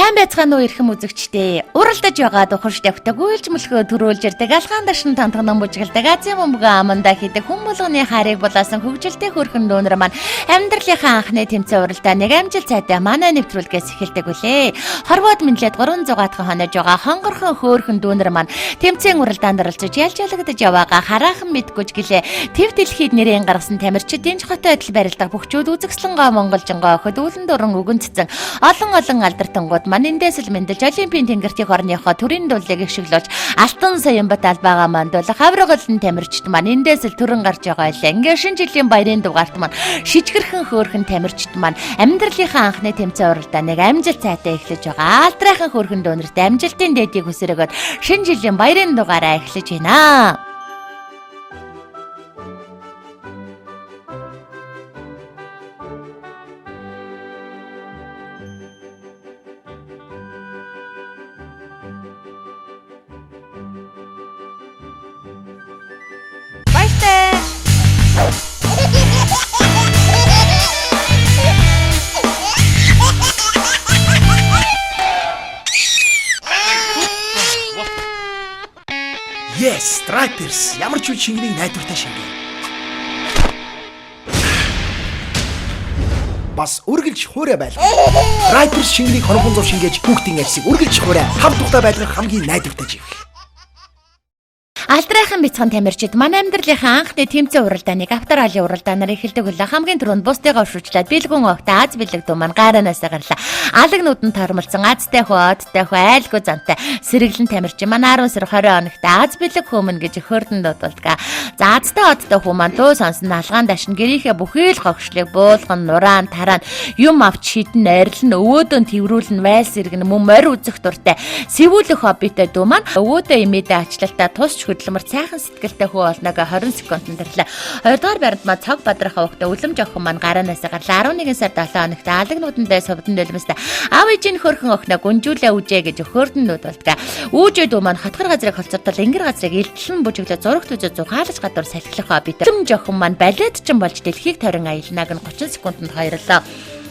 Сайн байцгаана уу эрхэм үзэгчдээ. Уралдаж байгаа духарч давтаг үйлч мөлхөө төрөөлж ирдэг алхаан дашин тантгнан бужиглдаг Азийн бөмбөгөө амандаа хийдэг хүн болгоны харийг булаасан хөгжилтэй хөрхөн дүүнэр маань амьдралынхаа анхны тэмцээн уралдааныг амжилт цайтай манай нэвтрүүлгээс эхэлдэг үлээ. Хорвоод мэнлээд 300 хонож байгаа хонгорхон хөөрхөн дүүнэр маань тэмцээн уралдаанд оролцож ялжалагдаж яваагаа хараахан мэдгүйж гэлээ. Тэв дэлхийд нэрийн гаргасан тамирчид дэнж хотод адил барилдаг бөхчүүд үзэгслэнгоо монголжингоо охид үүлэн дуран өгөн цэцэн олон алдартангууд маань эндээс л мэндэлж Олимпийн тэнгэртийн орныхоо төрийн дуулыг ишгэлүүлж алтан Саянбат албагаа мандуулах аврагалын тамирчид маань эндээс л төрөн гарч байгаа илээ. Ингээ шинэ жилийн баярын дугаарт маань шижгэрхэн хөөрхөн тамирчид маань амьдралынхаа анхны тэмцээн уралдааныг амжилт цайтай эхлэж байгаа. Алдрайхан хөөрхөн дүүнерт амжилтын дээдийг хүсэрэгөөд шинэ жилийн баярын дугаараа эхлэж байна. Yes, Stripers. Ямар ч үе шингэнийг найдвартай шингээ. Бас үргэлж хуурай байл. Stripers шингэнийг хонхон зов шингээж хүүхдийн ажлыг үргэлж хуурай. Хав тухтай байлгах хамгийн найдвартай жив. Алдрайхан бяцхан тамирчид манай амьдралынхаа анхны тэмцээн уралдааныг авторалын уралдаанаар эхэлдэг үлээ. Хамгийн түрүүнд бусдыгаа өршүүлжлээд бэлгүн огта аз бэлэг дүү маань гараанаас гарлаа. Алагнууд нь тормолцсон азтай хөө одтой хөө айлгүй зантай сэргэлэн тамирчин манай 10 сар 20 хоногт аз бэлэг хүмүүн гэж хөрдөн дуудулдаг. За азтай одтой хүү маань дуу сонсон алгаан дашин гэрийнхээ бүхий л хогшлыг буулган нураан тарaan юм авч шидэн арилна өвөөдөө тэрврүүлэн вайлс иргэн мөн морь үзэх дуртай сэвүүлэх хоббитой дүү маань өвөөдөө имэдэ ачлалтаа тусч хөдөлмөр цайхан сэтгэлтэй хүү олног 20 секундэд тэрлээ. 2 дугаар баримт маань цаг бадрахаа ухта үлэмж охин маань гараанаас гарлаа. 11 сар 7 хоногт алагнуудандаа совдон дэлмэстэ аав ээжийн хөрхөн охиноо гүнжүүлээ үжээ гэж хөрдөнүүд болтгаа. Үүжээ дүү маань хотгор газрыг холцортол ингэр газрыг элдлэн бүжиглээ зурагт үзээ зугаалж гадуур салхилах хоббит. Үлэмж охин маань балет чин болж дэлхийг торин аялнаг нь 30 секундэд хоёрлоо.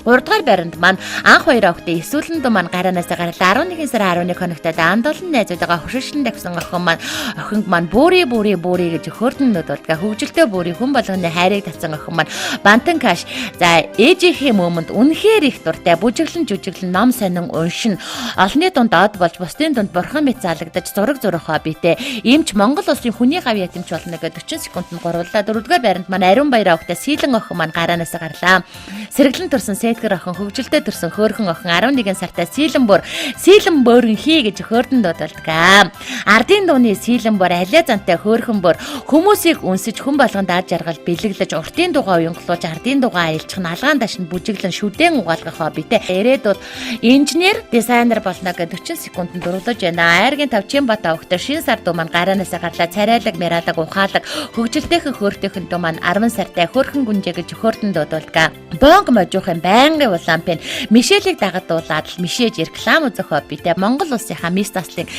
3 дугаар баримт маань анх 2 охтой эсвэлэн дүү маань гараанаас гарлаа. 11 сар 11 хоногт даандуулан найзуудаа хөшөшлөн давсан охин маань бүрий гэж хөрдөнүүд болтгаа. Хөгжилтэй бүрий хүн болгоны хайрыг татсан охин маань бантан каш. За ээжийнхээ мөмөнд үнэхээр их дуртай бүжиглэн жүжиглэн ном сонин уншин олонний дунд од болж бусдын дунд бурхан мэт залагдаж зураг зурах хоббитэй. Иймч Монгол улсын хүний гав ятимч болно гэдэг 40 секундэд гурлаа. 4 дугаар баримт маань ариун баяр охтой сийлэн охин маань гараанаас гарлаа. Сэргэлэн төрсэн Тэтгэр охин хөгжилтэй төрсөн хөөрхөн охин 11 сартай сийлэн бөөрн хий гэж хөрдөн дуудалдаг. Ардын дууны сийлэн бөр алиа зантай хөөрхөн бөр хүмүүсийг үнсэж хүн болгонд дааж жаргал бэлэглэж уртын дугаа уянгалууж ардын дугаа аялчих алгаан дашин бүжиглэн шүдэн угаалгах хоббитэй. Ирээдүйд инженер, дизайнер болно гэж 40 секундэд дурлаж байна. Айргийн тавчин бат охтой шинэ сар дуу маань гараанаас гарлаа. Царайлаг, мяраалаг, ухаалаг хөгжилтэйхэн хөөртэйхэн дуу маань 10 сартай хөөрхөн гүнжээ гэж хөрдөн дуудалдаг. Бонг можуухан байнгын улампын Мишелийг дагадуулаад Мишэж реклам үзэх хоббитэй. Монгол улсынхаа мис таслын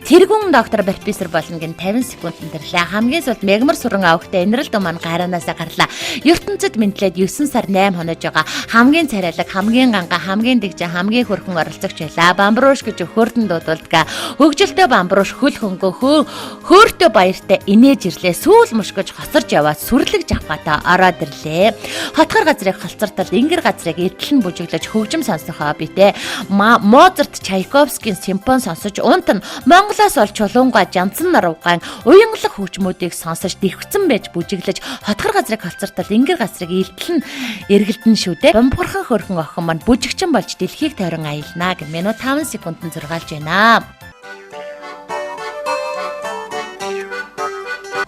тэргүүн доктор профессор болно гэн 50 секундэд тэрлээ. Хамгийн сүүлд мегмар сүрэн авахтай энэрл дуу маань гараанаас гарлаа. ертөнцид мэдлээд 9 сар 8 хонож байгаа хамгийн царайлаг, хамгийн ганга, хамгийн дэгжин, хамгийн хөрхөн оролцогч байлаа. Бамбрууш гэж хөрдөн дуудулдаг. Хөгжилтэй бамбрууш хөл хөнгөө хөөртөө баяртай инээж ирлээ. Сүүл мушгиж хоцорж яваад сүрлэг жавхатаа ороод ирлээ. Хотгор газрыг холцортол ингэр газрыг эдлэн бүжиглэж хөгжим сонсох хоббитэй. Моцарт, Чайковскийн симфони сонсож унтан Монголоос ол чулуунгаа жанцсан наруугаан уянгалах хөгжмүүдийг сонсож дэвхцэн байж бүжиглэж хотгор газрыг холцортол ингэр газрыг эдлэн эргэлдэн шүү дээ. Бомборхон хөрхөн охин маань бүжигчин болж дэлхийг тойрон аялнаа гэж минут 5 секундэд зургаалж байна.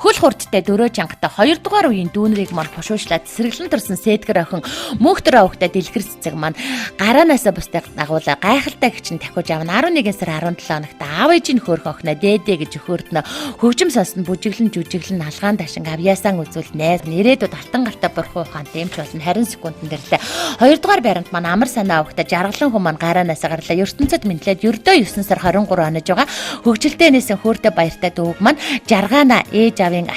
хөл хурдтай дөрөө чангатай 2 дугаар үеийн дүүнрийг маань хушуучлаад сэргэлэн төрсэн Сэдгэр охин мөнхтөр авахтай дэлгэр цэцэг маань гараанаасаа бусдыг дагуулаа гайхалтай гिचэн тахиж авна 11 сар 17 хоногт аав ээжийн хөөрхөн охиноо дээдээ гэж өхөөртнө хөгжим сонсон бүжиглэн жүжиглэн алгаан дашин авьяасан үзүүл найз ирээдүйд алтан гартай бурхан ухаан дэмч болно харин секундын дэрлээ 2 дугаар байранд маань амар санаа авахтай жаргалан хүмүүс маань гараанаасаа гарлаа ертөнцөд мэдлээд ердөө 9 сар 23 хонож байгаа хөгжилтэй нээсэн хөөртэй баяртай дүүг маань жаргаана ээж авийн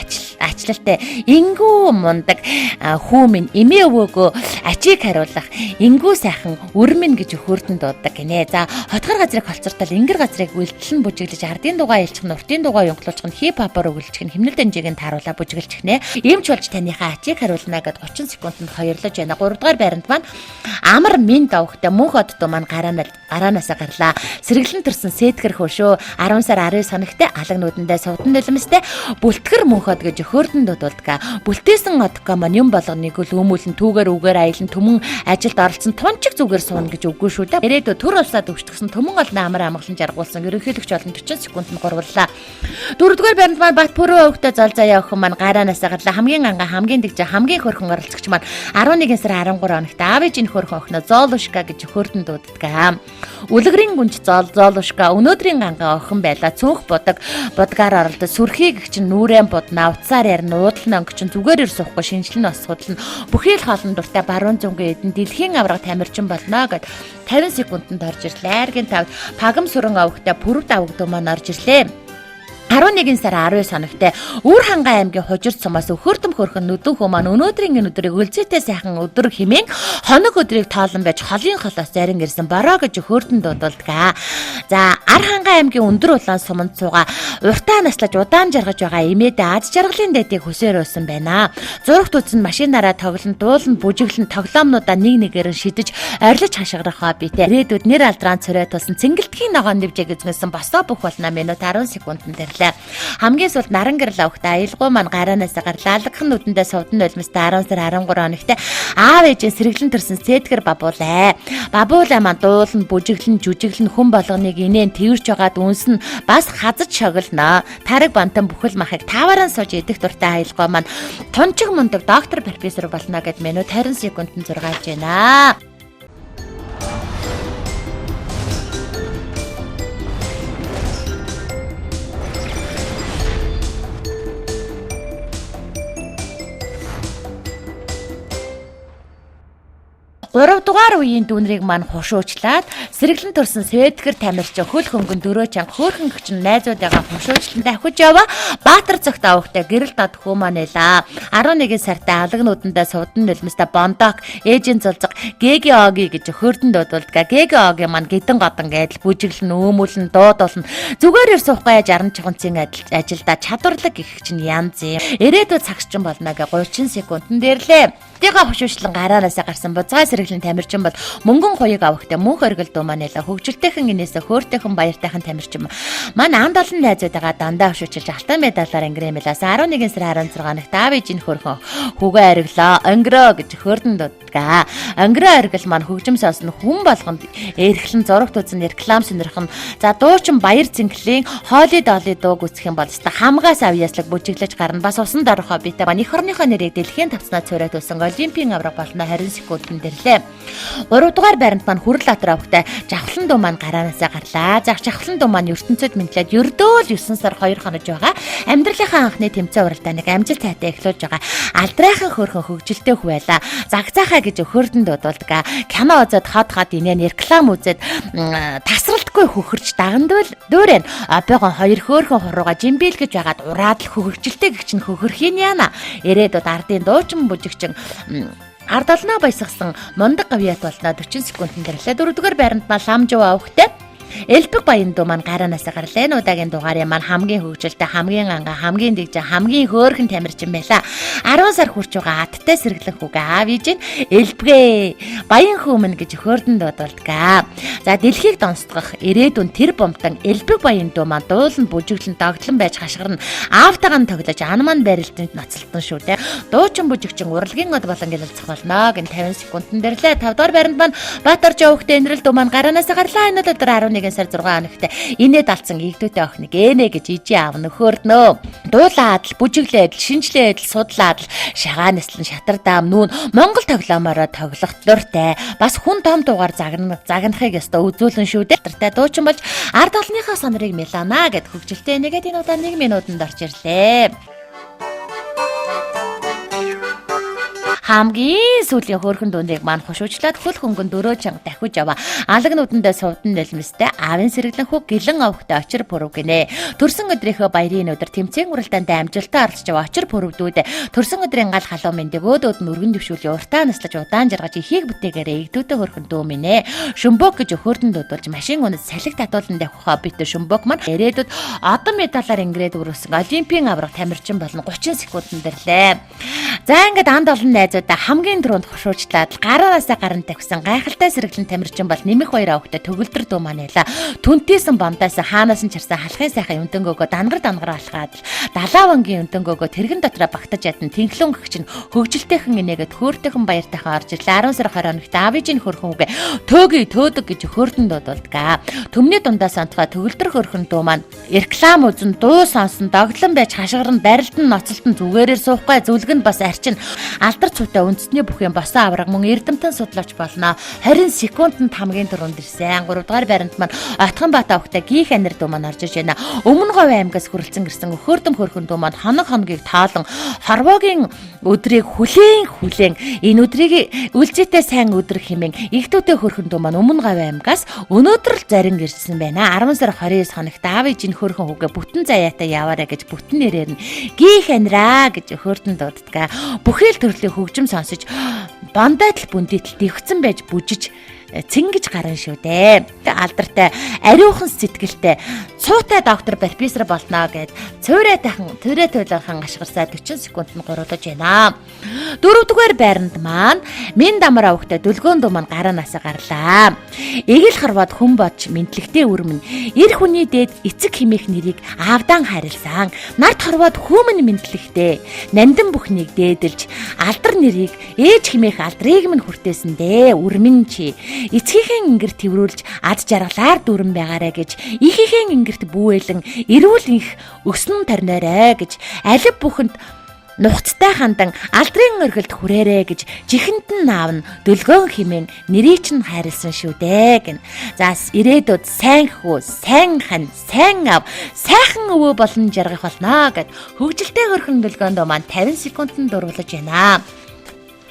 ачлалтай ингүү мундаг хүү минь эмээ өвөөгөө ачийг хариулах ингүү сайхан өрмэн гэж өхөөртөн дууддаг гинэ. За хотгор газрыг холцортол ингэр газрыг үлдлэн бүжиглэж ардын дугаа илчих нь уртын дугаа юнхлуулчих нь хип хопор өгүүлчих нь химнэл дэмжээг нь тааруулаа бүжиглчих нэ. Эмч болж таныхаа ачийг хариулна гэд 30 секундэд хоёрлож байна. 3 дугаар байранд маань амар мин давхтай мөнх оддоо маань гараанаасаа гарлаа. Сэргэлэн төрсэн Сэдгэр хөшөө 10 сар 19 хоногт алаг нүдэндээ сувдан нулимстэй бүлтгэр мөнхөд гэж өхөөртөн дууддаг. Бүлтээсэн одко маань юм болгоныг л өмүүлэн түүгээр үгээр аялан төмөн ажилд оролцсон тунчиг зүгээр суuna гэж үгүй шүү дээ. Ирээдүйд төр улсад өвчтгсөн төмөн олон амар амгалан жаргуулсан ерөнхийлөгч олон 40 секундэд гурваллаа. 4 дугаар байранд маань Бат Пүрөө өвгтө зол заяа охин маань гараанаасаа гарлаа. Хамгийн анга хамгийн дэгж хамгийн хөрхөн оролцогч маань 11 сар 13 хоногт аав ээжийн хөрхөн охиноо Золушка гэж өхөөртөн дууддаг. Үлгэрийн гүнж Золушка өнөөдрийн анга охин байла. Цөөнх будгаар оролдож сүрхий гэгч нүүрэн будна утсаар ярина уудлан өнгөч зүгээр ир суухгүй шинжлэн бас судална. Бүхий л хоолн дуртай баруун зөнгөө эдэн дэлхийн авраг тамирчин болно гэд 50 секундэд орж ирлээ. Аргийн тавд пагам сүрэн авахтай пүрв давгдуу маань орж ирлээ. 11 сар 19 хоногт Үр хангай аймгийн Хужирт сумаас өхөөртөм хөрхөн нүдэн хөө маань өнөөдрийн энэ өдрийг өлзөөтэй сайхан өдөр хэмээн хоног өдрийг тоолон байж холын холоос зарин ирсэн бороо гэж өхөөртөн дуудулдаг. За Ар хангай аймгийн өндөр улаан суманд сууга уртаа наслаж удаан жаргаж байгаа эмээдээ аз жаргалын дэдийг хүсээр өсөн байна. Зурагт үзэн машинаараа тоглон дуулан бүжиглэн тоглоомнуудаа нэг нэгээр шидэж орилж хашгирах хоббитэй. Ирээдүйд нэр алдрaan цорой тулсан цэнгэлтгийн ногоон нэвжээг эзэмсэн босоо бүх болно минут 10 секундэд дээр хамгийн сүүлд наран гэрэл авахта аялгау маань гараанаасаа гарлаа. Алгах нүдэндээ сувдан нулимстай 10 сар 13 хоногт аав ээжийн сэргэлэн төрсэн Сэдгэр бабуулаа. Бабуулаа маань дуулан бүжиглэн жүжиглэн хүн болгоныг инээн тэрж байгаад үнсэн бас хазаж шоглоно. Тариг бантан бүхэл махыг таваараа сууж идэх дуртай аялгау маань тунчиг мундаг доктор профессор болно гэд минут 20 секундэд зургаалж байна. Гурав дугаар үеийн дүүнрийг маань хушуучлаад сэргэлэн төрсэн Сэдгэр тамирчин хөл хөнгөн дөрөө чанга хөөрхөн гэгч найзуудаагаа хушуучлан давхиж яваа Баатар цогт авахтай гэрэл дад хүү маань эла 11 сартай алаг нүдэндээ сувдан нулимстай бондок ээжийн зулзаг ГГО-ги гэж өхөөртөн дуудулдаг. ГГО-ги маань гидэн годон гэдэл бүжиглэн өөмүүлэн дуудуулна. Зүгээр ир суухгүй 60 чуханцын ажилдаа чадварлаг гэгч нь янз юм. Ирээдүйд цагчин болно гэ 30 секундэд дэрлээ. Тэгэ хушуучлан гараанаасаа гарсан буцаа сэргэлэн тамирчин бол мөнгөн хуйг авахтай мөнх оргил дуу маань эла хөгжилтэйхэн инээсээ хөөртэйхэн баяртайхан тамирчин маань анд олон найзуудаагаа дандаа хушуучилж алтан медалаар ангиремэлээс 11 сар 16 хоногт аав ээжийн хөрхөн хүүгээ ориглоо онгироо гэж хөрдөн дууддаг. Онгироо оргил маань хөгжим сонсон хүн болгонд эрхлэн зурагт үзэн реклам сонирхон за дуучин баяр зинхлийн хоолой доолой дууг үсэх юм бол хамгаас авьяаслаг бүжиглэж гарна бас усан дорох хоббитэй маань эх орныхоо нэрийг дэлхийн тавцнаа цорой тусан олимпийн авраг болно 20 секундэд дэрлээ. 3 дугаар байранд маань хүрэл атар авахтай жавхлан дуу маань гараанаасаа гарлаа. Жавхлан дуу маань ертөнцөд мэдлээд ердөө л 9 сар 2 хонож байгаа. Амьдралынхаа анхны тэмцээн уралдааныг амжилт тайтай эхлүүлж байгаа. Алдрайхан хөөрхөн хөгжилтэй хөвэла. Загцаахаа гэж өхөөрдөн дуудулдаг. Кино үзээд хот инээн реклам үзээд тасралтгүй хөхөрч дагандуул обойгон хоёр хөөрхөн хурууга жимбил гэж байгаад ураад л хөгжилтэй гэгч нь хөхөрхийн яана. Ирээдүйд ардын дуучин бүжигчин ард олноо баясгасан мундаг гавьяат болно 40 секундэд дэрлээ. 4 дугаар байранд маань ламжуу авахтай Элбэг баян дуу маань гараанаасаа гарлаа. Энэ удаагийн дугаарыг маань хамгийн хөгжилтэй, хамгийн анга, хамгийн дэгж, хамгийн хөөрхөн тамирчин байла. 10 сар хүрч байгаа аттай сэргэлэн хүүгээ аав ээж нь Элбэгээ баян хүүмэн гэж хөөрдөн дуудулдаг. За дэлхийг донсдох ирээдүйн тэр бомтон элбэг баян дуу маань дуулан бүжиглэн догтлон байж хашгирна. Аавтайгаа тоглож ан маань барилданд ноцолтон шүү те. Дуучин бүжигчин урлагийн од болон гялалцах болно гэн 50 секундын дэрлээ. 5 дугаар байранд маань Баатар Жовхтэй энэрэл дуу маань гараанаас гарлаа. Энэ өдөр 11 сар 6 хоногт инээд алдсан игдүүтэй охиныг eenэ гэж ижи аав нөхөрнөө. Дуулаад л бүжиглээд л шинжлээд л судлаад л шагаа нэслэн шатардаам нүүн Монгол тоглоомороо тоглох дуртай. Бас хүн том дуугаар загнахыг ёстой үзүүлэн шүү дээ. Тартай дуучин болж ард олонныхоо сонорыг мэлана гэд хөгжилтэй нэгэд энэ удаа 1 минутанд орж ирлээ. Хамгийн сүүлийн хөөрхөн дуундыг маань хушуучлаад хөл хөнгөн 4 чанга дахиж аваа. Алаг нүдэндээ сувдан дэлмэстэй аавын сэргэлэн хүү гэлэн овхтой очир пүрв гинэ. Төрсөн өдрийнхөө баярын өдөр тэмцээн уралдаанд амжилттай оролцож аваа очир пүрвдүүд төрсөн өдрийн гал халуун мэндэгөөдөөд нүргэн дэвшүүлийн уртаа наслаж удаан жаргаж ихийг бүтээгээрээ игдүүтэй хөөрхөн дуу минь. Шүмбөг гэж хөөртөнд дуудулж машин унад салхи татуулан давхихаа битэр шүмбөг маань ирээдүйд одон медалаар ингээд өрөөсөн олимпийн аврах тамирчин болно 30 секундэд дэрлээ. За ингээд анд олон найзуудаа хамгийн түрүүнд хушуучлаад гараанаасаа гаран тавьсан гайхалтай сэргэлэн тамирчин бол нэмэх баяр авахтай төгөлдөр дуу маань байла. Түнтээсэн бомдаас хаанаас нь чарсан халахын сайхан өмдөнгөөгөө дангар алхаад далаа вангийн өмдөнгөөгөө тэргэн дотроо багтаж ядсан тэнхлэн гэгч нь хөгжилтэйхэн инээгээд хөөртэйхэн баяртайхан орж ирлээ. 10 сар 20 хоногт аавжийн хөрхөн үгээ төөдөг гэж хөөртөн дуудулдаг. Төмний дундаас онтгой төгөлдөр хөрхөн дуу маань реклам үзэн дуу сонсон догтлон байж хашгиран барилдан ноцолтон зүгээрээр суухгүй зүлгэнд бас арчин алдар цуутай үндэсний бүх юм босон авраг мөн эрдэмтэн судлаач болно. 20 секундэд хамгийн түрүүнд ирсэн. 3 дугаар байранд маань Отхон Бат авахтай гих анир дуу маань орж иж байна. Өмнө Говь аймгаас хүрэлцэн гэрсэн хөөрдөм хөрхөн дуу маань хоногийг таалан хорвоогийн өдрийг хүлээн энэ өдрийг үлзээтэй сайн өдөр хэмээн игдүүтэй хөрхөн дуу маань Өмнө Говь аймгаас өнөөдөр л зарин ирсэн байна. 10 сар 29 хоногт аавжийн хөрхөн хүүгээ бүтэн заяатай яваарэ гэж бүтэн нэрээр нь гих анираа гэж хөөртөн дууддаг. Бүхэл төрлийн хөгжим сонсож бандайтал бүндэтл дэвхцэн байж бүжиж цэнгэж гарна шүү дээ. Алдартай ариухан сэтгэлтэй цуутай доктор профессор болно гэд цөөрэ туйлынхан ашгарсаа 40 секундэд гуруулж байна. 4-р байранд маань Мен дамар авахтай дүлгөөн дуу маань гараанаас гарлаа. Эгэл харваад хүн бодж мэдлэгтэй өрмөн эр хүний дээд эцэг химэх нэрийг аавдан харилсан. Нарт харваад хүмүн мэдлэгтэй нандин бүхнийг дээдэлж алдар нэрийг ээж химэх алдрыг минь хүртээсэндээ өрмөн чи эцгийнхээ ингэр тэрвүүлж ад жаргалаар дүрэн байгаарэ гэж ихийнхээ ингэрт бүүэлэн эрүүл их өснөн тарниарэ гэж алив бүхэнд нухацтай хандан алдрын өргөлд хүрээрэ гэж чихэнд нь наавн дөлгөөн химэн нэрийг чинь хайрлсан шүү дээ гэн. За ирээдүйд сайн хүү, сайн хань, сайн ав, сайхан өвөө болон жаргах болно гэд хөгжилтэй хөрхөн дөлгөөнд маань 50 секундэд дурлаж байна.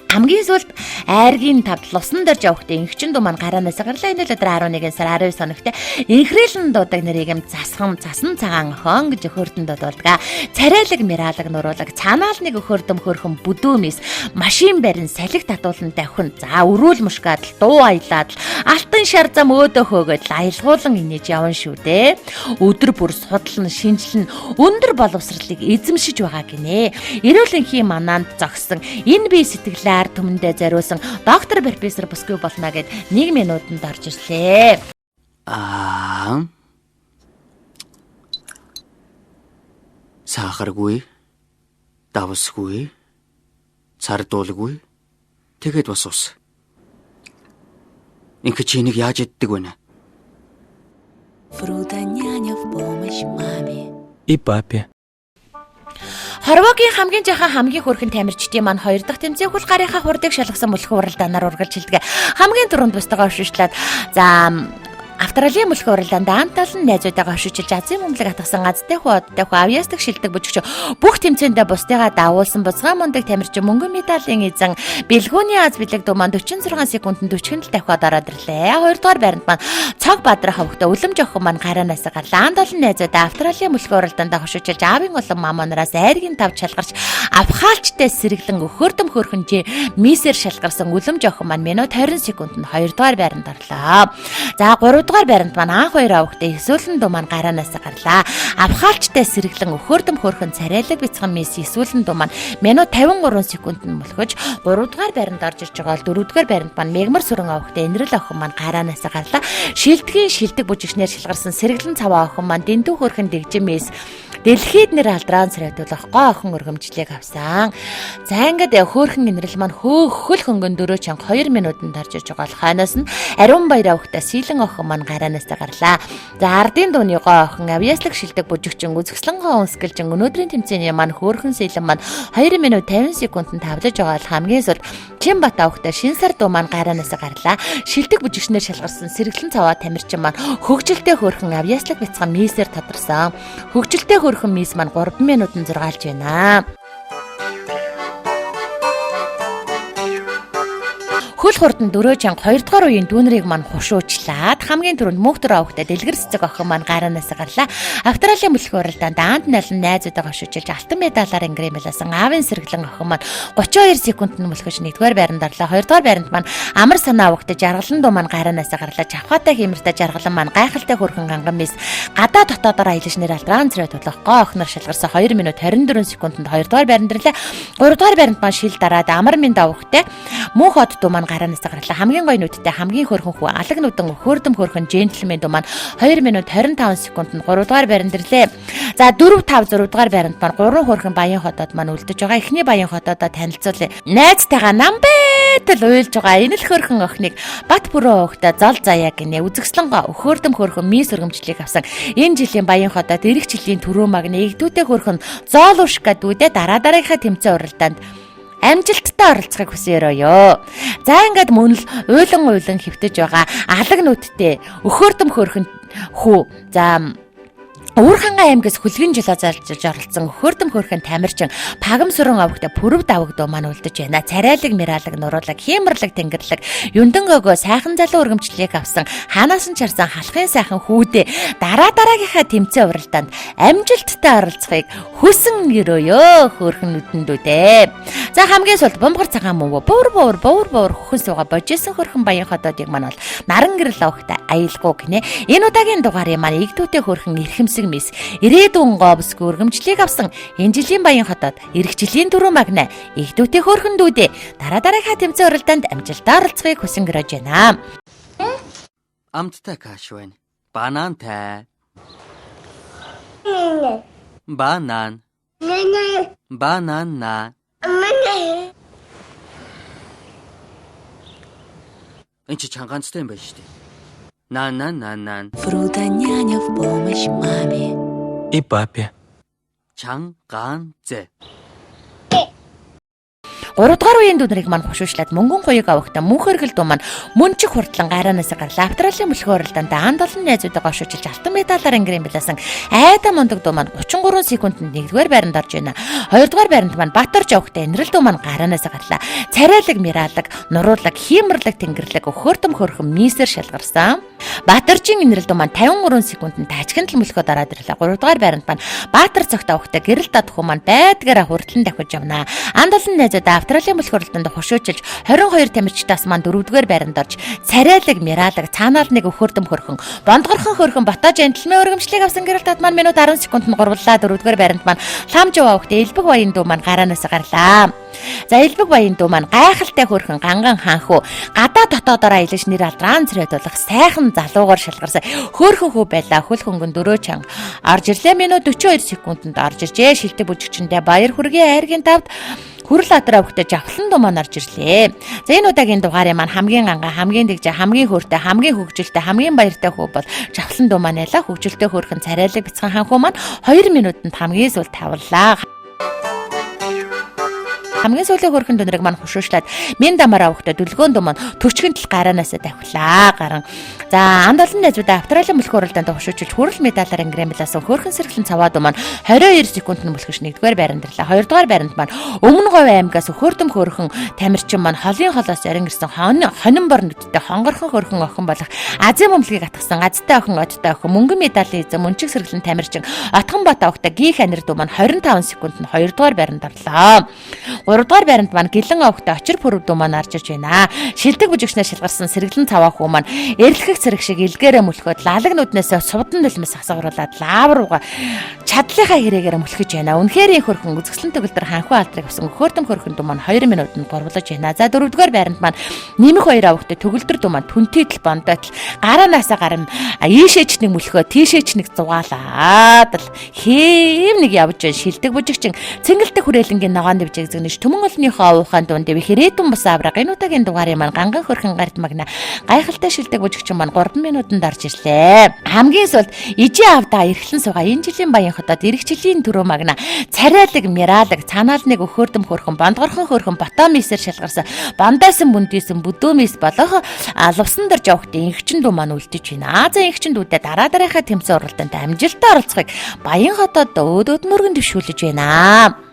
Хамгийн сүүлд айргийн тавд лусан дэрж явахтай инхчин дуу маань гараанаас гарлаа. Энэ л өдөр 11 сар 19 хоногт инхрэлэн дуудаг нэрийг юм засан цагаан охин гэж өхөрдөн дуудулдаг. Царайлаг миралаг нуруулаг цаанаалныг өхөрдөм хөрхөн бүдүүмис машин барин салхи татуулан давхин. За өрүүл мушгаад дуу аялаад алтан шар зам өөдөө хөөгөөд аялгуулан инээж явна шүү дээ. Өдөр бүр судлан шинжилэн өндөр боловсролыг эзэмшиж байгаа гинэ. Эрүүл энхийн манаанд зогсон энэ бие сэтгэлээ түмэндээ зориулсан доктор профессор Бүсгүй болно гэд 1 минутанд орж ирлээ. Сахаргүй, давсгүй, цардуулгүй, тэгээд бас ус. Инх чи энийг яаж иддэг вэ? Фрута няня в помощь маме. И папе. Хорвоогийн хамгийн жахан хамгийн хөрхэн тамирчдын маань 2 дахь тэмцээн хөл гарынхаа хурдыг шалгасан мөлхөн уралдаанаар ургалж хэлдэг. Хамгийн түрүүнд бустайгаа өвшүүлээд Австралийн мөлхөн уралдаанд анталан найзуудаагаа өвшүүлж азийн мөмлөг атгасан газтай хуудтай авьяастаг шилдэг бүжигч бүх тэмцээндээ бусдыгаа даавуулсан бузгай мундаг тамирчин мөнгөн медалийн эзэн бэлгүүний аз бэлэг дуу маань 46 секундэд 40 дахиад ороод ирлээ. 2 дугаар байранд маань цог бадрах хөвгтө үлэмж охин маань гараанаас гарлаа. Анталан найзуудаа Австралийн мөлхөн уралдаанд өвшүүлж аавын улам маманараас айргийн тав шалгарч авхаалчтай сэргэлэн өхөрдөм хөрхөн мисэр шалгарсан үлэмж охин маань минут 20 секундэд 2 дугаар байранд орлоо. За 3 дугаар байранд маань анх хоёр авахтай эсвэлэн дуу маань гараанаас гарлаа. Авхаалчтай сэргэлэн өхөөрдөм хөөрхөн царайлаг бяцхан мис эсвэлэн дуу маань минут 53 секунд нь мөлхөж 3 дугаар байранд орж ирж байгаа бол 4 дугаар байранд маань мегмар сүрэн авахтай энэрэл охин маань гараанаас гарлаа. Шилдгийн шилдэг бүжигчнэр шилгарсан сэргэлэн цаваа охин маань дэндүү хөөрхөн дэгжим мис дэлхийд нэр алдрaan сэрэтүүлэх гоо охин өргөмжлийг авсан. За ингээд хөөрхөн генерал маань хөөхөл хөнгөн 4 чанга 2 минутанд орж иж байгаа бол хойноос нь ариун баяр авахтай сэлэн охин маань гараанаас гарлаа. За ардын дууны гоо охин авьяаслаг шилдэг бүжигчин үзэсгэлэн гоо өнсгөлжин өнөөдрийн тэмцээний маань хөөрхөн сэлэн маань 2 минут 50 секундэд тавлаж байгаа бол хамгийн сүүлд Чимбат авахтай шин сар дуу маань гараанаас гарлаа. Шилдэг бүжигчнэр шалгарсан сэргэлэн цаваа тамирчин маань хөгжилтэй хөөрхөн авьяаслаг бяцхан мисээр тодорсон. Хөгжилтэй хөрхөн мис маань 3 минутанд зургаалж байна. Хөл хурдан 4 чанга 2 дугаар үеийн дүүнрийг маань хушуучлаад хамгийн түрүүнд мөнхтөр авахтай дэлгэр цэцэг охин маань гараанаас гарлаа. Австралийн мөлхөө уралдаанд даанд налан найзуудаа шүчилж алтан медалаар ингрэмэлсэн аавын сэргэлэн охин маань 32 секундэд мөлхөж 1-р байранд орлоо. 2-р байранд маань амар санаа авахтай жаргалан дуу маань гараанаас гарлаа. Чавхаатай хэмэртэй жаргалан маань гайхалтай хөрхөн ганган мис гадаа дотоодоор аялж нэр алдрaan зэрэг тулах гоо охноор шалгарсан 2 минут 24 секундэд 2-р байранд ирлээ. 3-р байранд маань шил дараад амар минь давахтай мөнх хот дуу маань гараанаас гарлаа. Хамгийн гоё нүдтэй хамгийн хөрхөн хүү алаг нүдэн өхөөрдөм хөрхөн джентльмен дуу маань 2 минут 25 секундэд 3 дугаар байранд ирлээ. За 4 5 6 дугаар байранд маань 3 хөрхөн баян хотод маань үлдэж байгаа. Эхний баян хотоодоо танилцуулъя. Найзтайгаа намбайтал уйлж байгаа энэ л хөрхөн охиныг бат бүрөө өгтө зол заяа гинэ үзэгслэн өхөөрдөм хөрхөн мис өргөмжлийг авсан. Энэ жилийн баян хотод эх жилийн түрүү магны эгдүүтэй хөрхөн зоолушка дүүдэ дараагийнхаа тэмцээн уралдаанд амжилттай оролцохыг хүсээрөөё. За ингээд мөн л уйлан хөвтөж байгаа алаг нүдтэй өхөөрдөм хөрхөн хүү. За Уурхангай аймгаас хүлгэн жилөө зарлж оролцсон өхөөрдөм хөрхөн тамирчин пагам сүрэн авахтай пүрэв даваг дуу маань үлдэж байна. Царайлаг, мираалаг, нуруулаг, хиймэрлэг, тэнгэрлэг, юндан өгөө сайхан залуу өргөмжлийг авсан хаанаас нь чарсан халахын сайхан хүүдээ дараагийнхаа тэмцээн уралдаанд амжилттай оролцохыг хүсэн өрөөё хөрхөн нүдэндүүдээ. За хамгийн сүүлд бомбор цагаан мөв буур хөхөн сууга божисэн хөрхөн баян хотоодыг маань бол наран гэрэл авахтай аялгуу гинэ. Энэ удаагийн дугаарыг маань игдүүтэй хөрхөн эрхэмсэг мис ирээдүйн говс өргөмжлийг авсан энэ жилийн баян хотод эх жилийн түрүү магна игдүүтэй хөрхөн дүүдээ дараагийнхаа тэмцээн уралдаанд амжилттай оролцохыг хүсэн гэрэж байна. Амттай каш байна. Банантай. Банан. Банана. Энд чи чангаанцтай юм байна шүү дээ. Нан. Фрута няня в помощь маме. И папе. Чангаанцэ. 3 дугаар үеийн дүүнрийг маань хушуучлаад мөнгөн гоёг авахта мөн хөргөл дуу маань мөнчих хурдлан гараанаас гарлаа. Австралийн мөлхөө уралдаанд даанд олон найзуудаа шүүчилж алтан медалаар ингрэмэлсэн айда мундаг дуу маань 33 секундэд 1-р байранд орж байна. 2-р байранд маань Баторж авахта энэрэл дуу маань гараанаас гарлаа. Царайлаг, мираалаг, нуруулаг, хиймэрлэг, тэнгэрлэг, өхөөрдөм хөрхөн мисээр шалгарсан. Баторжийн энэрэл дуу маань 53 секундэд тажигнал мөлхөө дараад ирлээ. 3-р байранд маань Баатар цогт авахта гэрэл дадах маань байдгаараа хурдлан давхиж явна. Анд олон найзуудаа Австралийн мөлхөө уралдаанд хушуучилж 22 тамирчдаас маань 4-р байранд орж царайлаг, мираалаг, цаанаал нэг өхөөрдөм хөрхөн, бондгорхон хөрхөн ботоо джентльмен өргөмжлийг авсан гэрэл дад маань минут 10 секундэд гурвлаа. 4-р байранд маань ламж авахта элбэг баян дуу маань гараанаас гарлаа. За элбэг баян дуу маань гайхалтай хөрхөн ганган хаанхүү гадаа дотоодоор аялж нэр алдрaan цэрэдүүлэх сайхан залуугаар шалгарсан хөөрхөн хүү байлаа. Хөл хөнгөн 4 чанга орж ирлээ. Минут 42 секундэд орж иржээ. Шилдэг бүжигчэндээ баяр хүргээ айргийн давд хүрэл атраа өгтөж авхлан дуу маань орж ирлээ. За энэ удаагийн дугаарыг маань хамгийн ганга, хамгийн дэгжээ, хамгийн хөөртэй, хамгийн хөгжилтэй, хамгийн баяртай хүү бол авхлан дуу маань ялаа. Хөгжилтэй хөөрхөн царайлаг бяцхан хаанхүү маань 2 минутанд хамгийн сүүлд тавлаа. Хамгийн сүүлийн хөрхөн дөнрийг маань хушуучлаад мен дамаар авахта дүлгөөн дуу маань төчгөнтл гараанаас давхлаа гарan. За анд олон найзуудаа Австралийн мөлхөө уралдаанд хушуучилж хүрэл медалаар ингрэмэлсэн хөрхөн сэргэлэн цаваа дуу маань 22 секундэд мөлхөж 1-р байранд ирлээ. 2-р байранд маань Өмнө Говь аймгаас хөрдөм хөрхөн тамирчин маань холын холоос ярин ирсэн хонин бор нүдтэй хонгорхон хөрхөн охин болох Азийн бөмбөлгийг атгсан азтай охин оттой охин мөнгөн медалийн эзэн мөнчиг сэргэлэн тамирчин Отгон бат авахта гих анир дуу маань 25 секундэд 2-р байранд орлоо. 3 дугаар байранд маань гэлэн овогтой очир пүрэв дүү маань орж иж байна. Шилдэг бүжигчнээр шалгарсан сэргэлэн цаваа хүү маань эрэлхэх зэрэг шиг илгээрээ мөлхөд лалаг нүднээс сувдан нулимс асгаруулад лав руугаа чадлынхаа хэрэгээр мөлхөж байна. Үнэхээр хөрхөн үзэсгэлэн төгөлдөр ханхуу алдрыг авсан хөөртөм хөрхөн дүү маань 2 минутанд гурвалж байна. За 4 дугаар байранд маань нэмэх 2 овогтой төгөлдөр дүү маань түнтэйдл бондойтл гараанаасаа гарам ийшээч нэг мөлхөө тийшээч нэг зугаалаад л хэв нэг явж шилдэг бүжигчин цэнгэлдэх хүрээлэнгийн ногоон дэвжиг зэгнэж төмөн олонныхоо уухаан дунд хэрээтэн бус авра гинутагийн дугаарын маань ганган хөрхөн гарт магна гайхалтай шилдэг бүжигчин маань 3 минутанд орж ирлээ. Хамгийн сүүлд ижи авдаа эрхлэн суугаа энэ жилийн баян хотод эрх жилийн төрөө магна царайлаг миралаг цаанаалныг өхөөрдөм хөрхөн бондгорхон хөрхөн ботомисээр шалгарсан бандайсан бүндийсэн бүдөөмис болох лувсан дор жавхтын инхчин дүү маань үлдэж байна. За инхчин дүүдэд дараа дараахаа тэмцээн уралдаанд амжилттай оролцохыг баян хотод өөдөөд мөргөн дэвшүүлж байна.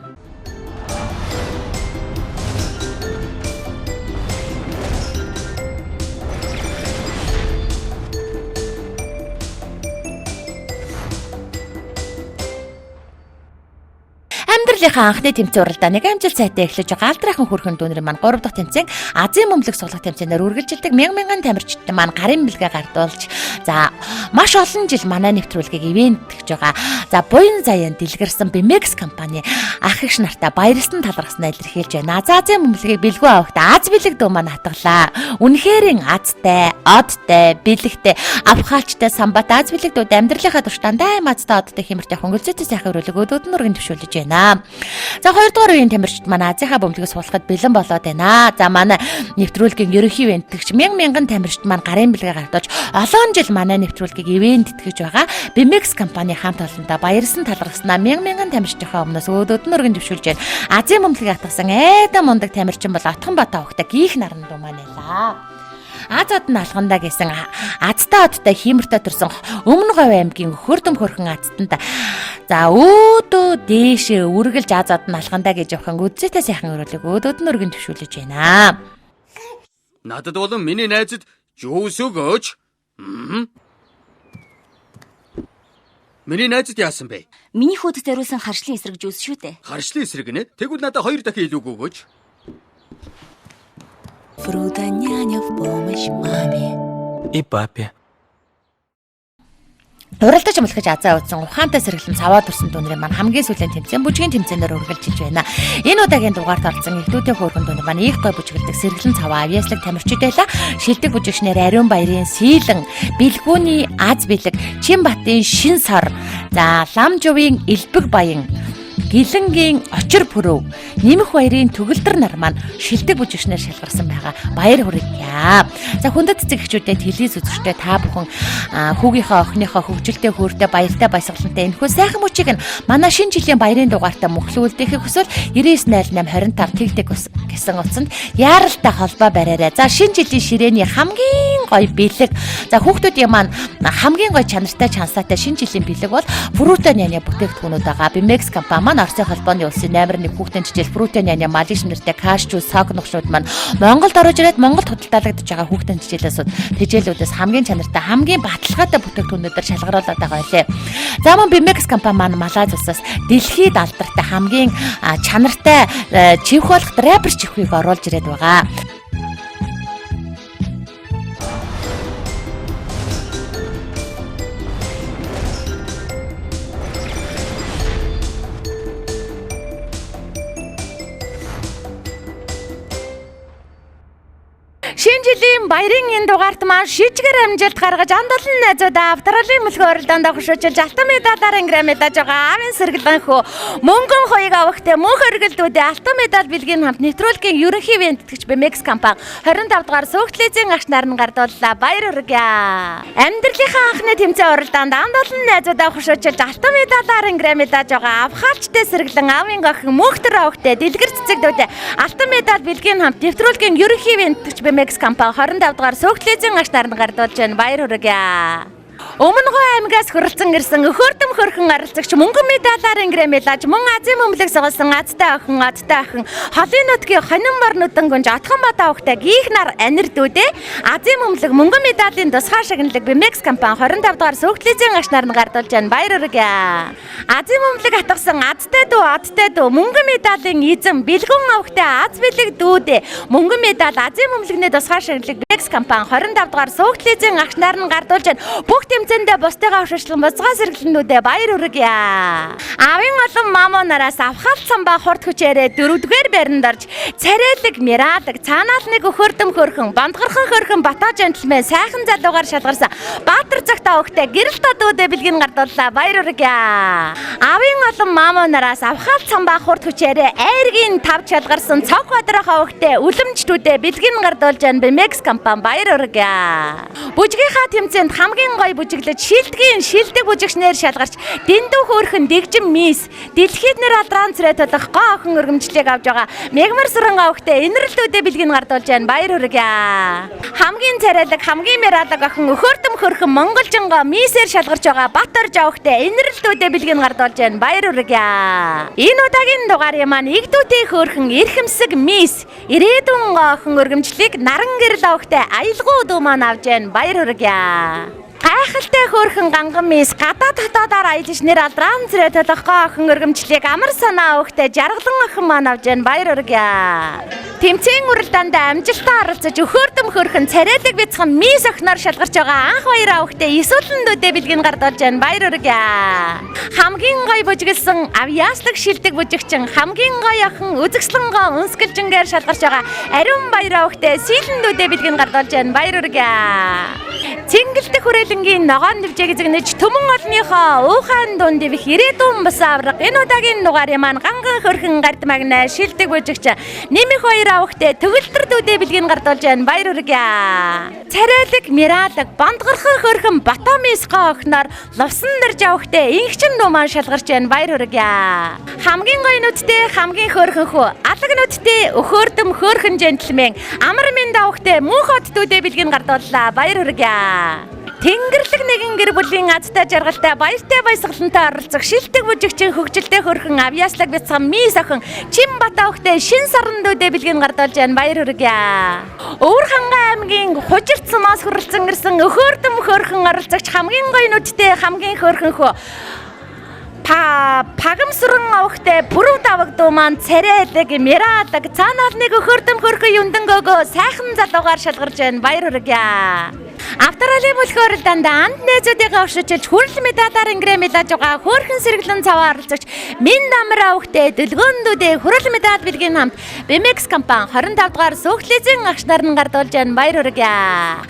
Амьдралынхаа анхны тэмцээн уралдааныг амжилт сайтай эхлэж байгаа алдрайхан хөрхөн дүүнэр маань 3 дахь тэмцээн Азийн бөмбөлөг суулгах тэмцээнээр үргэлжилдэг мянган тамирчид маань гарын бэлгээ гардуулж за маш олон жил манай нэвтрүүлгийг ивент гэж байгаа. За буян заяан дэлгэрсэн Bimex компани ах эгч нартаа баярлсан талархснаа илэрхийлж байна. За Азийн бөмбөлөгийг бэлгүй авахт Аз бэлэг дүү маань хатгалаа. Үнэхээр азтай, одтой, бэлэгтэй, авхаачтай самбат Аз бэлэг дүүд амьдралынхаа турш дандаа азтай одтой хэмэртэй хөнгөлцөөтэй сайхан өрөөлөг өөдөөд нургын төвшүүлж байна. За 2 дугаар үеийн тамирчид манай Азийнхаа бөмбөлгөөс суулгахад бэлэн болоод байна. За манай нэвтрүүлгийн ерөнхий ивентгэгч мянган тамирчид маань гарын бэлгээ гартуулж олон жил манай нэвтрүүлгийг ивент итгэж байгаа. Bimex компани хамт олонтой баярлсан талархснаа мянган тамирчдынхаа өмнөөс өөдөөд нургын төвшүүлж байна. Азийн бөмбөлгийг хатгасан айда мундаг тамирчин бол Отгонбат авахтай гих наран дүү маань ялаа. Азад нь алхандаа гэсэн азтай одтой хиймэртэй төрсэн өмнө говь аймгийн хөрдөм хөрхөн азтанд за өөдөө дээшээ үргэлж азад нь алхандаа гэж явхан үзээтэй сайхан өрөөлөг өөдөөд нь өргөн төвшүүлж байна. Надад болон миний найзад жуус өгөөч. Миний найзад яасан бэ? Миний хөөдөд зориулсан харшлын эсрэг жүүс шүү дээ. Харшлын эсрэг нэ? Тэгвэл надад 2 дахин илүү өгөөч. Фрута няня в помощь маме. И папе. Уралдаж амлахж азаа удсан ухаантай сэргэлэн цаваа төрсэн дүүнэрийн маань хамгийн сүүлийн тэмцээн бүжгийн тэмцээнээр үргэлжилж байна. Энэ удаагийн дугаарт орсон ихтүүдийн хөөргөн дүүнэр маань их гой бүжгэлдэг сэргэлэн цаваа авьяаслаг тамирчид байла. Шилдэг бүжигчнэр Ариун баярын Сийлэн, Бэлгүүний Аз бэлэг, Чинбатын Шин сар, за Ламжувын Элбэг баян Гэлэнгийн очир пүрэв, нэмэх баярын төгөлдөр нар маань шилдэг бүжигчнээр шалгарсан байгаа. Баяр хүргье. За хүндэт цэгчүүдэд телевиз үзэгчтэй та бүхэн хүүгийнхээ охиныхоо хөгжилтэй хөөртэй баяртай баясгалантай энэхүү сайхан мөчийг нь манай шинэ жилийн баярын дугаартаа мөхлүүлдэхийг хүсвэл 998825 тэгтэг гэсэн утсанд яаралтай холбоо бариарай. За шинэ жилийн ширээний хамгийн гоё бэлэг. За хүүхдүүдийн маань хамгийн гоё чанартай чансаатай шинэ жилийн бэлэг бол Фрута няня бүтээгдэхүүнүүд байгаа. Bimex компани Орсын холбооны улсын 8-1 хүүхдийн жижиг Фрута няня малиш нэртэй кашчу сок нөхшүүд маань Монголд орж ирээд Монголд худалдаалагдж байгаа хүүхдийн тэжээлүүдээс хамгийн чанартай хамгийн баталгаатай бүтээгдэхүүнүүдээр шалгаруулаад байгаа байлээ. За мөн Bimex компани маань Малайз улсаас дэлхийд алдартай хамгийн чанартай чихх болох рэпер чиххийг оруулж ирээд байгаа. Шинэ жилийн баярын энэ дугаарт маань шижгэр амжилт гаргаж анд олон найзуудаа автралын мөлхөө оролдоонд хөшөөж алтан медалаар ингрэм мэдэж байгаа. Авийн сэргэлэн хөө мөнгөн хоёрыг авахтай мөнх өргөлдүүдээ алтан медаль бэлгийн хамт нэвтрүүлгийн ерөнхий ивент итгэгч Bimex компани 25 дугаар суугтлэзийн агш нарн гардууллаа. Баяр хүргье. Амьдралынхаа анхны тэмцээн уралдаанд анд олон найзуудаа хөшөөж алтан медалаар ингрэм мэдэж байгаа. Авхаарчтай сэргэлэн авийн охин мөнхтөр авахтай дэлгэр цэцэгдүүдээ алтан медаль бэлгийн хамт нэвтрүүлгийн ерөнхий ивент итгэгч Bimex компани 25 дугаар суугтлэзийн агш нарн гардуулж байна. Баяр хүргье. Өмнөгөө аймгаас хүрэлцэн ирсэн өхөртөм хөрхөн арилцагч мөнгөн медалаар ингрэмэлж мөн Азийн мөмлөг соголсон Азтай охин холын нутгийн хонин мор нүдэнгүнж Отгонбат авахтай гих нар анирдүүдээ Азийн мөмлөг мөнгөн медалийн тусгай шагналыг BMX компани 25 дугаар сөгтлизийн агш нар нь гардуулж байна. Баяр хүргэе. Азийн мөмлөг атгсан Азтай дүү мөнгөн медалийн эзэн бэлгүн авахтай Аз бэлэг дүүдээ мөнгөн медаль Азийн мөмлөгний тусгай шагналыг BMX компани 25 дугаар сөгтлизийн агш нар нь гардуулж байна. Бүх тэмцээндээ бусдыгаа авширлан бузгаас сэргэлнүүдээ баяр хүргэе. Авийн олон мамуунараас авхал самбаа хурд хүчээрээ 4-р байранд орж царайлаг мирадаг цаанаал нэг өхөртөм хөрхөн бандгархан хөрхөн батаа жентлмен сайхан залуугаар шалгарсан Баатар цагтаа өгтэй гэрэл тодуудэ бэлгийн гардууллаа. Баяр хүргэе. Авийн олон мамуунараас авхал самбаа хурд хүчээрээ айргийн 5 шалгарсан цог бадрахаа өгтэй үлэмжтүүдээ бэлгийн гардуулж байна. BMX компани баяр хүргэе. Бүжгийнхаа тэмцээнд хамгийн гоё бүжиглэж шилдэг бүжигчнэр шалгарч дэндүү хөөрхөн дэгжин мис дэлхийд нэр алдран царай толох гоо охин өргөмжлийг авж байгаа мегмар сүрэн авахтай инэрлүүдээ бэлгийг гардуулж байна. Баяр хүргэе. Хамгийн царайлаг хамгийн мирадаг охин өхөртөм хөрхөн монголжинго мисээр шалгарч байгаа бат орж авахтай инэрлүүдээ бэлгийг гардуулж байна. Баяр хүргэе. Энэ удаагийн дугаарын маань игдүүтэй хөөрхөн эрхэмсэг мис ирээдүйн охин өргөмжлийг наран гэрэл авахтай аялгуу дүү маань авж байна. Баяр хүргэе. Гайхалтай хөөрхөн ганган мис гадаад дотоодоор аялж нэр алдран царай толох гоо охин өргөмжлийг амар санаа өгтэй жаргалан охин маань авж байна. Баяр хүргэе. Тэмцээн уралдаанд амжилтаа оролцож өхөртөм хөрхөн царайлаг бяцхан мис охиноор шалгарч байгаа анх баяр авахтай эсвэлэндүүдээ бэлгийн гардуулж байна. Баяр хүргэе. Хамгийн гоё бүжиглсэн авьяаслаг шилдэг бүжигчин хамгийн гоё охин үзэгслэнгоо өнсгөлжингээр шалгарч байгаа ариун баяр авахтай сэлэндүүдээ бэлгийн гардуулж байна. Баяр хүргэе. Цэнгэлдэх хүрээлэнгийн ногоон нэвжээг эзэгнэж төмөн олныхоо уухайн дунд дэвх ирээдүйн бус авраг энэ удаагийн дугаарын маань ганган хөрхөн гард магнаа шилдэг бүжигч нэмэх баяр авахтай төгөлдрдүүдээ бэлгийн гардуулж байна. Баяр хүргэе. Царайлаг мирадаг бандгархан хөрхөн батамисгаа охиноор лувсан дэрж авахтай инхчин дүү маань шалгарч байна. Баяр хүргэе. Хамгийн гоё нүдтэй хамгийн хөөрхөн хүү алаг нүдтэй өхөртөм хөөрхөн жентлмен амар минь авахтай мөнх оддүүдээ бэлгийн гардууллаа. Баяр хүргэе. Тэнгэрлэг нэгэн гэр бүлийн азтай жаргалтай баяртай баясгалантай оролцох шилдэг бүжигчин хөгжилтэй хөрхөн авьяаслаг бяцхан мис охин чин бата өгтэй шин сарндүүдээ бэлгийн гардуулж байна. Баяр хүргэе. Өвөр хангай аймгийн хужирт сумаас хүрэлцэн ирсэн өхөртөм хөрхөн оролцогч хамгийн гоё нүдтэй хамгийн хөөрхөн хөө пагамсран авахтай бүрүү давагдуу маань царайлаг мирадаг цаанаал нэг өхөртөм хөрхөн юндангөөгөө сайхан залуугаар шалгарч байна. Баяр хүргэе. Авторалын мөлхөөр дандаа анд найзуудыгаа авшиж хүрэл медалаар ингрэмэлж байгаа хөөрхөн сэргэлэн цаваа оролцогч минь дамар авахтай дэлгөөндүүдээ хүрэл медаль бэлгийн хамт BMX компани 25 дугаар сөгтлизийн агш нар нь гардуулж байна. Баяр хүргэе.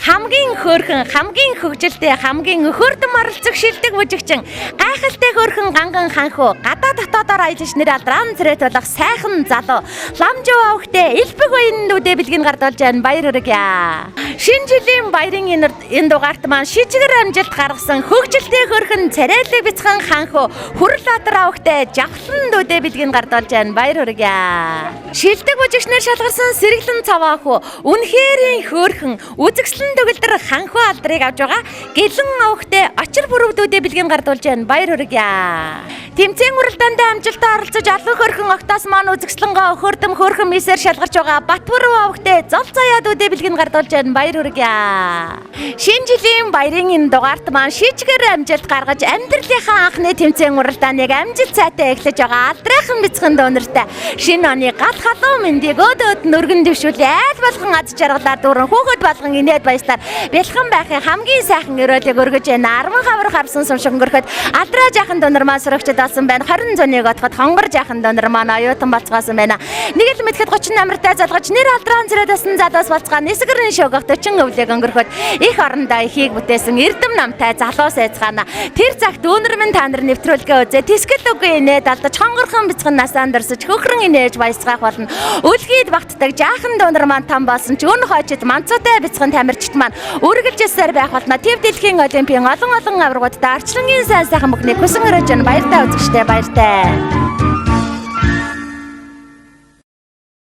Хамгийн хөөрхөн хамгийн хөгжилтэй хамгийн өхөртөм оролцох шилдэг бүжигчин гайхалтай хөөрхөн ганган ханхуу гадаа дотоодоор аялж нэр алдран царай толох сайхан залуу ламжуу авахтай элбэг баяндүүдээ бэлгийн гардуулж байна. Баяр хүргэе. Шинэ жилийн баярын энэ дугаарт маань шижгэр амжилт гаргасан хөгжилтэй хөрхөн царайлаг бяцхан ханхуу хүрэл адар авахтай жавхлан дүүдээ бэлгийн гардуулж байна. Баяр хүргэе. Шилдэг бүжигчнэр шалгарсан сэргэлэн цаваа хүү үнэхэрийн хөөрхөн үзэгслэн төгөлдөр ханхуу алдрыг авж байгаа гэлэн авахтай очир бүрөвдүүдээ бэлгийн гардуулж байна. Баяр хүргэе. Тэмцээн уралдаанд амжилтаа оролцож алан хөрхөн октоос маань үзэгслэнгөө өхөртөм хөрхөн мисээр шалгарч байгаа Батбүрүү авахтай зол заяадүүдээ бэлгийн гардуулж байна. Баяр хүргэе. Шинэ жилийн баярын энэ дугаарт маань шижгэр амжилт гаргаж амьдралынхаа анхны тэмцээн уралдааныг амжилт сайтай эхлэж байгаа алдрайхан бяцхан дүүнэртэй шинэ оны гал халуун мэндийг өдөөд нүргэн дэвшүүлээ айл болгон аз жаргалаар дүүрэн хүүхэд болгон инээд баястаар бэлхэн байхын хамгийн сайхан өрөөлийг өргөж байна. Арван хавар харсан сумшиг өнгөрөхөд алдраа жаахан дүүнэр маань сурагчд болсон байна. 20 зууныг отоход хонгор жаахан дүүнэр маань оюутан болцгоосон байна. Нэг л мэтгэд 30 намартай залгаж нэр алдрaan зэрэг дасан задаас болцгаа нисгэрэн шогох 40 өвлийг өнгөрөхөд их орондоо ихийг бүтээсэн эрдэм намтай залуу сайцгаана. Тэр цагт дүүнэр минь та нар нэвтрүүлгээ үзээ тэсгэл үгүй инээд алдаж хонгорхон бяцхан насаан дэрсэж хөхрөн инээж баясгаах болно. Үлгийд багтдаг жаахан дүүнэр маань там болсон ч өн хойчод манцуутай бяцхан тамирчид маань үргэлжсээр байх болно. Тэв дэлхийн олимпийн олон аваргуудад арчлангийн сайн сайхан бүхнийг хүсэн өрөөж байна. Баяртай үзэгчтэй баяртай.